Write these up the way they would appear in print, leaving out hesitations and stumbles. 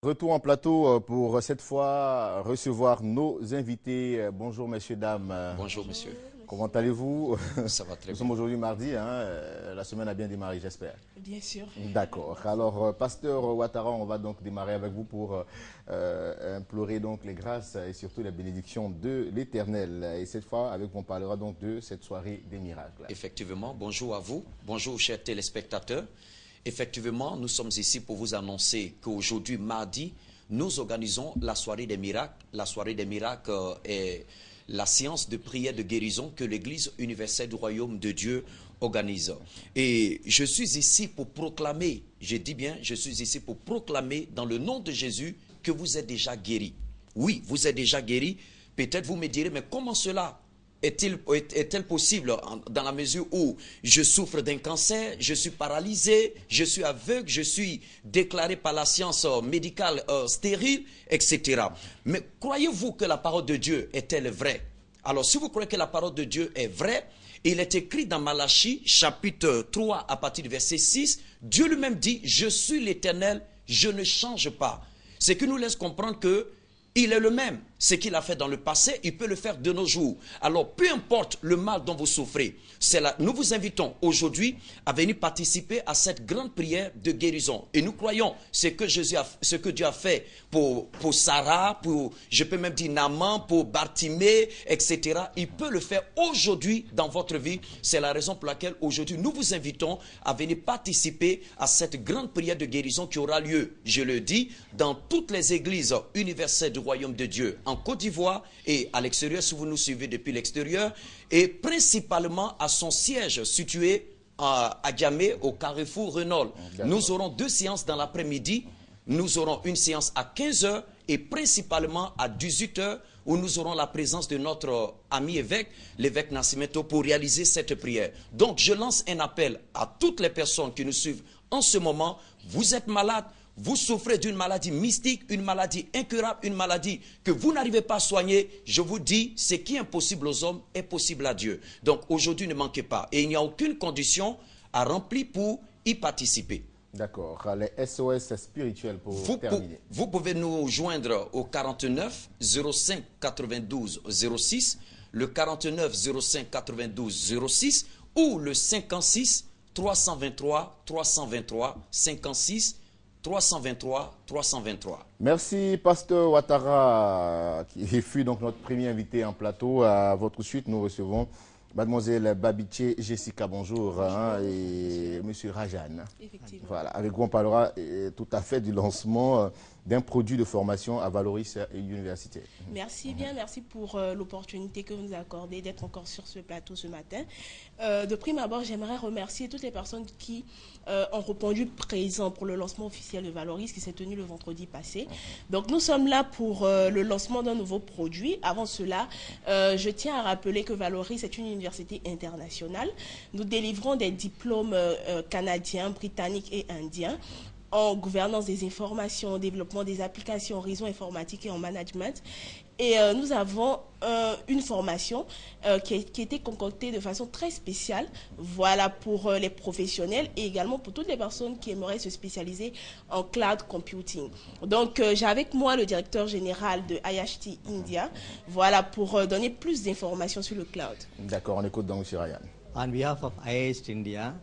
Retour en plateau pour cette fois recevoir nos invités. Bonjour messieurs, dames. Bonjour monsieur. Comment allez-vous? Ça va très bien. Nous sommes aujourd'hui mardi, hein, la semaine a bien démarré, j'espère. Bien sûr. D'accord. Alors, pasteur Ouattara, on va donc démarrer avec vous pour implorer donc les grâces et surtout les bénédictions de l'Éternel. Et cette fois, avec vous, on parlera donc de cette soirée des miracles. Effectivement, bonjour à vous, bonjour chers téléspectateurs. Effectivement, nous sommes ici pour vous annoncer qu'aujourd'hui, mardi, nous organisons la soirée des miracles. La soirée des miracles est la séance de prière de guérison que l'Église universelle du royaume de Dieu organise. Et je suis ici pour proclamer, je dis bien, je suis ici pour proclamer dans le nom de Jésus que vous êtes déjà guéris. Oui, vous êtes déjà guéris. Peut-être vous me direz, mais comment cela est-elle possible dans la mesure où je souffre d'un cancer, je suis paralysé, je suis aveugle, je suis déclaré par la science médicale stérile, etc. Mais croyez-vous que la parole de Dieu est-elle vraie? Alors si vous croyez que la parole de Dieu est vraie, il est écrit dans Malachie chapitre 3 à partir du verset 6, Dieu lui-même dit, je suis l'Éternel, je ne change pas. Ce qui nous laisse comprendre que il est le même. Ce qu'il a fait dans le passé, il peut le faire de nos jours. Alors, peu importe le mal dont vous souffrez, nous vous invitons aujourd'hui à venir participer à cette grande prière de guérison. Et nous croyons ce que Dieu a fait pour Sarah, pour, je peux même dire Naaman, pour Bartimée, etc. Il peut le faire aujourd'hui dans votre vie. C'est la raison pour laquelle aujourd'hui nous vous invitons à venir participer à cette grande prière de guérison qui aura lieu, je le dis, dans toutes les églises universelles du royaume de Dieu, en Côte d'Ivoire et à l'extérieur, si vous nous suivez depuis l'extérieur, et principalement à son siège situé à Djamé, au Carrefour Renault. Nous aurons 2 séances dans l'après-midi. Nous aurons une séance à 15 h et principalement à 18 h où nous aurons la présence de notre ami évêque, l'évêque Nascimento, pour réaliser cette prière. Donc, je lance un appel à toutes les personnes qui nous suivent en ce moment. Vous êtes malades, vous souffrez d'une maladie mystique, une maladie incurable, une maladie que vous n'arrivez pas à soigner, je vous dis, ce qui est impossible aux hommes est possible à Dieu. Donc aujourd'hui, ne manquez pas. Et il n'y a aucune condition à remplir pour y participer. D'accord. Les SOS spirituels pour terminer. Vous pouvez nous joindre au 49 05 92 06, le 49 05 92 06 ou le 56 323 323 56 323 323. Merci, pasteur Ouattara, qui fut donc notre premier invité en plateau. À votre suite, nous recevons mademoiselle Babiche Jessica, bonjour, hein, et monsieur Rajan. Effectivement. Voilà, avec vous on parlera tout à fait du lancement d'un produit de formation à Valoris Université. Merci bien, merci pour l'opportunité que vous nous accordez d'être encore sur ce plateau ce matin. De prime abord, j'aimerais remercier toutes les personnes qui ont répondu présent pour le lancement officiel de Valoris qui s'est tenu le vendredi passé. Donc nous sommes là pour le lancement d'un nouveau produit. Avant cela, je tiens à rappeler que Valoris est une université internationale. Nous délivrons des diplômes canadiens, britanniques et indiens en gouvernance des informations, développement des applications, réseau informatique et en management. Et nous avons une formation qui a été concoctée de façon très spéciale, voilà, pour les professionnels et également pour toutes les personnes qui aimeraient se spécialiser en cloud computing. Donc, j'ai avec moi le directeur général de IHT India, voilà, pour donner plus d'informations sur le cloud. D'accord, on écoute donc M. Ryan. On behalf of IHT India,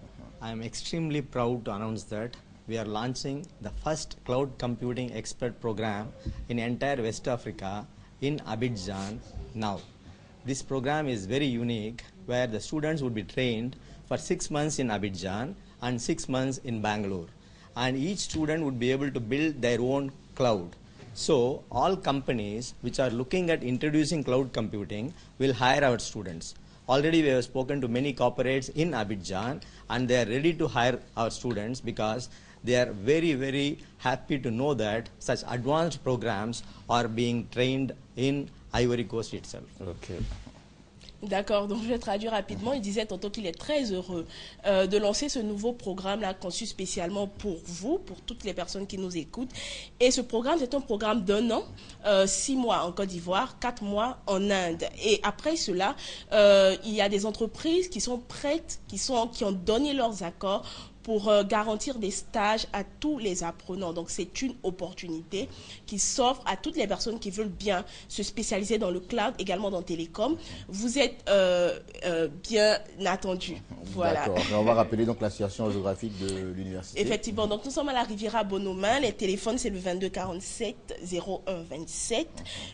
I am extremely proud to announce that we are launching the first cloud computing expert program in entire West Africa in Abidjan now. This program is very unique where the students would be trained for 6 months in Abidjan and 6 months in Bangalore. And each student would be able to build their own cloud. So all companies which are looking at introducing cloud computing will hire our students. Already we have spoken to many corporates in Abidjan and they are ready to hire our students because they are very, very happy to know that such advanced programs are being trained in Ivory Coast itself. Okay. D'accord, donc je vais traduire rapidement. Il disait tantôt qu'il est très heureux de lancer ce nouveau programme-là conçu spécialement pour vous, pour toutes les personnes qui nous écoutent. Et ce programme, c'est un programme d'1 an, 6 mois en Côte d'Ivoire, 4 mois en Inde. Et après cela, il y a des entreprises qui sont prêtes, qui ont donné leurs accords pour garantir des stages à tous les apprenants. Donc c'est une opportunité qui s'offre à toutes les personnes qui veulent bien se spécialiser dans le cloud, également dans télécom. Vous êtes bien attendus. Voilà. D'accord. On va rappeler donc la situation géographique de l'université. Effectivement, donc nous sommes à la Riviera Bonomin. Les téléphones, c'est le 22 47 01 27,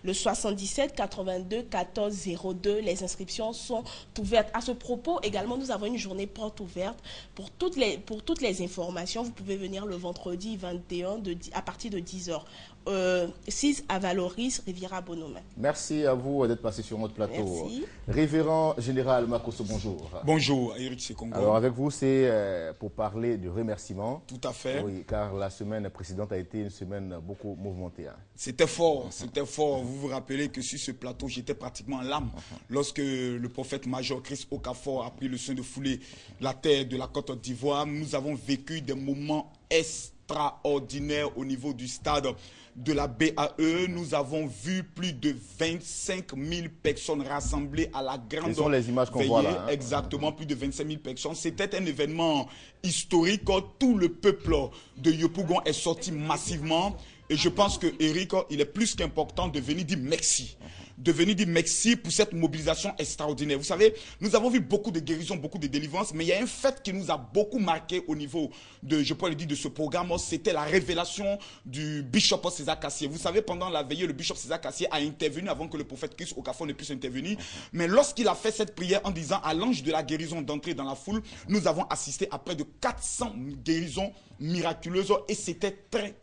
le 77 82 14 02. Les inscriptions sont ouvertes. À ce propos, également, nous avons une journée porte ouverte pour toutes les informations. Vous pouvez venir le vendredi 21 à partir de 10h. 6 à Valoris, Riviera Bonomin. Merci à vous d'être passé sur notre plateau. Merci. Révérend Général Makosso, bonjour. Bonjour, Eric Sekongo. Alors avec vous, c'est pour parler de remerciements. Tout à fait. Oui, car la semaine précédente a été une semaine beaucoup mouvementée. C'était fort, c'était fort. Vous vous rappelez que sur ce plateau, j'étais pratiquement en larmes lorsque le prophète major Chris Okafor a pris le soin de fouler la terre de la Côte d'Ivoire. Nous avons vécu des moments extraordinaires au niveau du stade de la BAE. Nous avons vu plus de 25 000 personnes rassemblées à la grande... Ce sont les images qu'on voit là. Exactement, plus de 25 000 personnes. C'était un événement historique. Tout le peuple de Yopougon est sorti massivement. Et je pense que Eric, il est plus qu'important de venir dire merci. De venir dire merci pour cette mobilisation extraordinaire. Vous savez, nous avons vu beaucoup de guérisons, beaucoup de délivrances, mais il y a un fait qui nous a beaucoup marqué au niveau de, je peux le dire, de ce programme, c'était la révélation du bishop César Cassier. Vous savez, pendant la veillée, le bishop César Cassier a intervenu avant que le prophète Chris Okafor ne puisse intervenir. Mais lorsqu'il a fait cette prière en disant à l'ange de la guérison d'entrer dans la foule, nous avons assisté à près de 400 guérisons miraculeuses et c'était très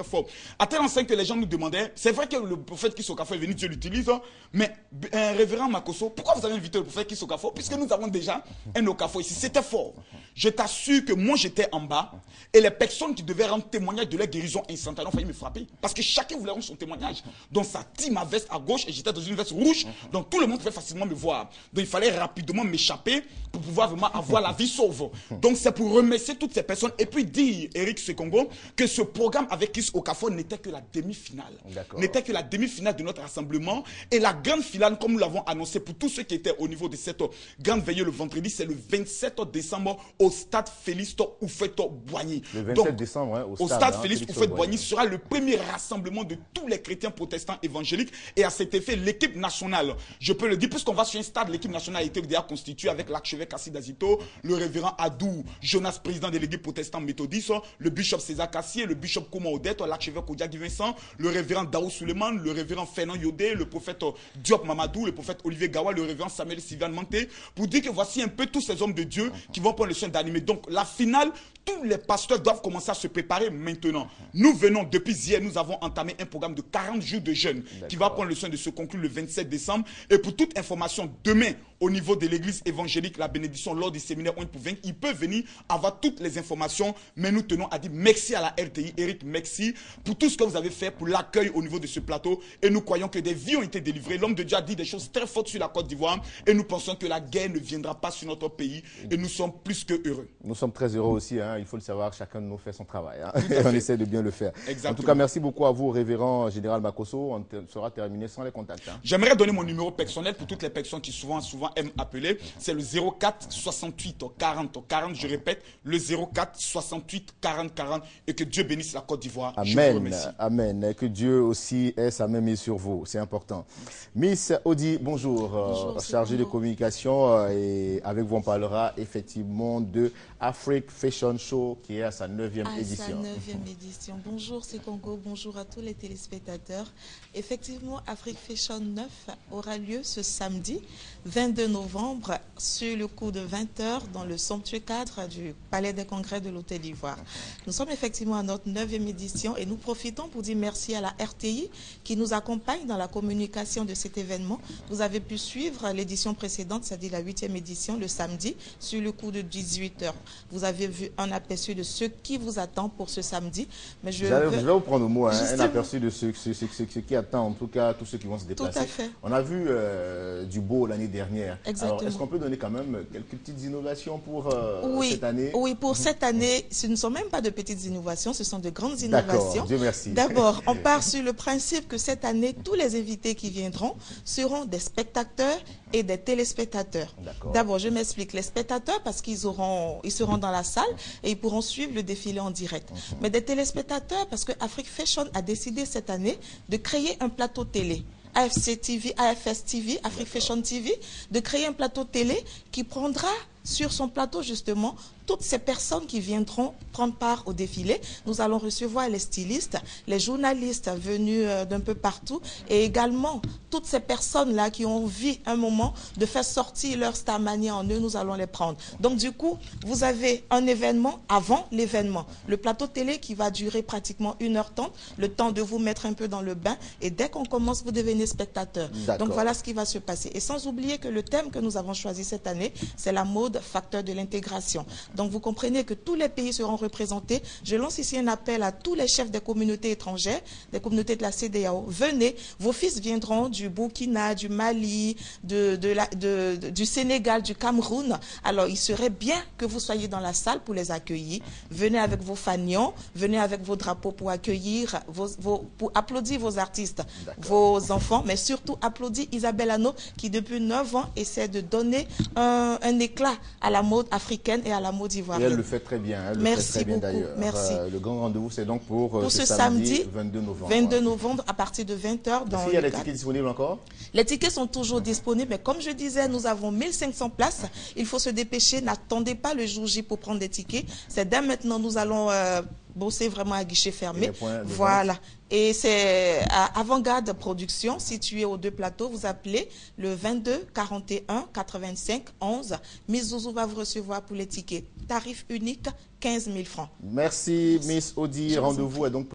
fort. À tel enseigne que les gens nous demandaient, c'est vrai que le prophète Chris Okafor est venu, Dieu l'utilise, mais révérend Makosso, pourquoi vous avez invité le prophète Chris Okafor? Puisque nous avons déjà un Okafor ici. C'était fort. Je t'assure que moi j'étais en bas et les personnes qui devaient rendre témoignage de leur guérison instantanée ont failli me frapper parce que chacun voulait rendre son témoignage. Donc ça tire ma veste à gauche et j'étais dans une veste rouge, donc tout le monde pouvait facilement me voir. Donc il fallait rapidement m'échapper pour pouvoir vraiment avoir la vie sauve. Donc c'est pour remercier toutes ces personnes et puis dire, Eric Sekongo, que ce programme avec Chris Okafor n'était que la demi-finale. N'était que la demi-finale de notre rassemblement et la grande finale, comme nous l'avons annoncé pour tous ceux qui étaient au niveau de cette grande veillée le vendredi, c'est le 27 décembre au stade Félix Houphouët-Boigny. Le 27 décembre, hein, au stade Félix Houphouët-Boigny sera le premier rassemblement de tous les chrétiens protestants évangéliques et à cet effet, l'équipe nationale, je peux le dire, puisqu'on va sur un stade, l'équipe nationale a été déjà constituée avec l'archevêque Assid Azito, le révérend Adou Jonas, président délégué protestant méthodiste, le bishop César Cassier, le bishop Kouma Odette, l'archevêque Odiagi Vincent, le révérend Daou Suleiman, le révérend Fernand Yodé, le prophète Diop Mamadou, le prophète Olivier Gawa, le révérend Samuel Sylvain Manté, pour dire que voici un peu tous ces hommes de Dieu qui vont prendre le soin d'animer. Donc la finale, tous les pasteurs doivent commencer à se préparer maintenant. Nous venons, depuis hier, nous avons entamé un programme de 40 jours de jeûne qui va prendre le soin de se conclure le 27 décembre. Et pour toute information, demain, au niveau de l'église évangélique, la bénédiction lors du séminaire On pour vaincre, il peut venir avoir toutes les informations. Mais nous tenons à dire merci à la RTI, Eric, merci pour tout ce que vous avez fait, pour l'accueil au niveau de ce plateau. Et nous croyons que des vies ont été délivrées. L'homme de Dieu a dit des choses très fortes sur la Côte d'Ivoire. Et nous pensons que la guerre ne viendra pas sur notre pays. Et nous sommes plus que heureux. Nous sommes très heureux aussi, hein. Il faut le savoir, chacun de nous fait son travail. Hein. On essaie de bien le faire. Exactement. En tout cas, merci beaucoup à vous, révérend Général Makosso. On sera terminé sans les contacts. Hein. J'aimerais donner mon numéro personnel pour toutes les personnes qui souvent aiment appeler. C'est le 04 68 40 40. Je répète, le 04 68 40 40. Et que Dieu bénisse la Côte d'Ivoire. Amen. Amen. Et que Dieu aussi ait sa main mise sur vous. C'est important. Miss Odi, bonjour. Bonjour, chargée de communication. Et avec vous, on parlera effectivement de Afrique Fashion Show qui est à sa 9e édition. Sa 9e édition. Bonjour, c'est Congo. Bonjour à tous les téléspectateurs. Effectivement, Afrique Fashion 9 aura lieu ce samedi 22 novembre sur le coup de 20h dans le somptueux cadre du Palais des Congrès de l'Hôtel d'Ivoire. Nous sommes effectivement à notre 9e édition et nous profitons pour dire merci à la RTI qui nous accompagne dans la communication de cet événement. Vous avez pu suivre l'édition précédente, c'est-à-dire la 8e édition, le samedi, sur le coup de 18h. Vous avez vu un aperçu de ce qui vous attend pour ce samedi. Mais je vais vous prendre au mot, hein, un aperçu de ce qui attend, en tout cas, tous ceux qui vont se déplacer. Tout à fait. On a vu du beau l'année dernière. Exactement. Alors, est-ce qu'on peut donner quand même quelques petites innovations pour oui, cette année? Oui, pour cette année, ce ne sont même pas de petites innovations, ce sont de grandes innovations. D'accord, Dieu merci. D'abord, on part sur le principe que cette année, tous les invités qui viendront seront des spectateurs et des téléspectateurs. D'abord, je m'explique. Les spectateurs, parce ils seront dans la salle et ils pourront suivre le défilé en direct. Mais des téléspectateurs, parce que Afrique Fashion a décidé cette année de créer un plateau télé. AFC TV, AFS TV, Afrique Fashion TV, de créer un plateau télé qui prendra sur son plateau justement toutes ces personnes qui viendront prendre part au défilé. Nous allons recevoir les stylistes, les journalistes venus d'un peu partout et également toutes ces personnes-là qui ont envie un moment de faire sortir leur Starmania en eux, nous allons les prendre. Donc du coup, vous avez un événement avant l'événement. Le plateau télé qui va durer pratiquement 1h30, le temps de vous mettre un peu dans le bain et dès qu'on commence, vous devenez spectateur. Donc voilà ce qui va se passer. Et sans oublier que le thème que nous avons choisi cette année, c'est la mode, facteur de l'intégration. Donc vous comprenez que tous les pays seront représentés. Je lance ici un appel à tous les chefs des communautés étrangères, des communautés de la CEDEAO. Venez, vos fils viendront du Burkina, du Mali, du Sénégal, du Cameroun. Alors il serait bien que vous soyez dans la salle pour les accueillir. Venez avec vos fanions, venez avec vos drapeaux pour accueillir, pour applaudir vos artistes, vos enfants, mais surtout applaudir Isabelle Hanno qui depuis 9 ans essaie de donner un éclat à la mode africaine et à la mode ivoirienne. Et elle le fait très bien. Merci beaucoup. Merci. Le grand rendez-vous, c'est donc pour ce samedi 22 novembre. 22 novembre à partir de 20h. Est-ce qu'il y a des tickets disponibles encore? Les tickets sont toujours disponibles, mais comme je disais, nous avons 1500 places. Il faut se dépêcher. N'attendez pas le jour J pour prendre des tickets. C'est dès maintenant, nous allons bosser vraiment à guichet fermé. Voilà. Et c'est à Avant-Garde Production, situé aux 2 plateaux. Vous appelez le 22 41 85 11. Miss Zouzou va vous recevoir pour les tickets. Tarif unique, 15 000 francs. Merci, Miss Audi. Rendez-vous est donc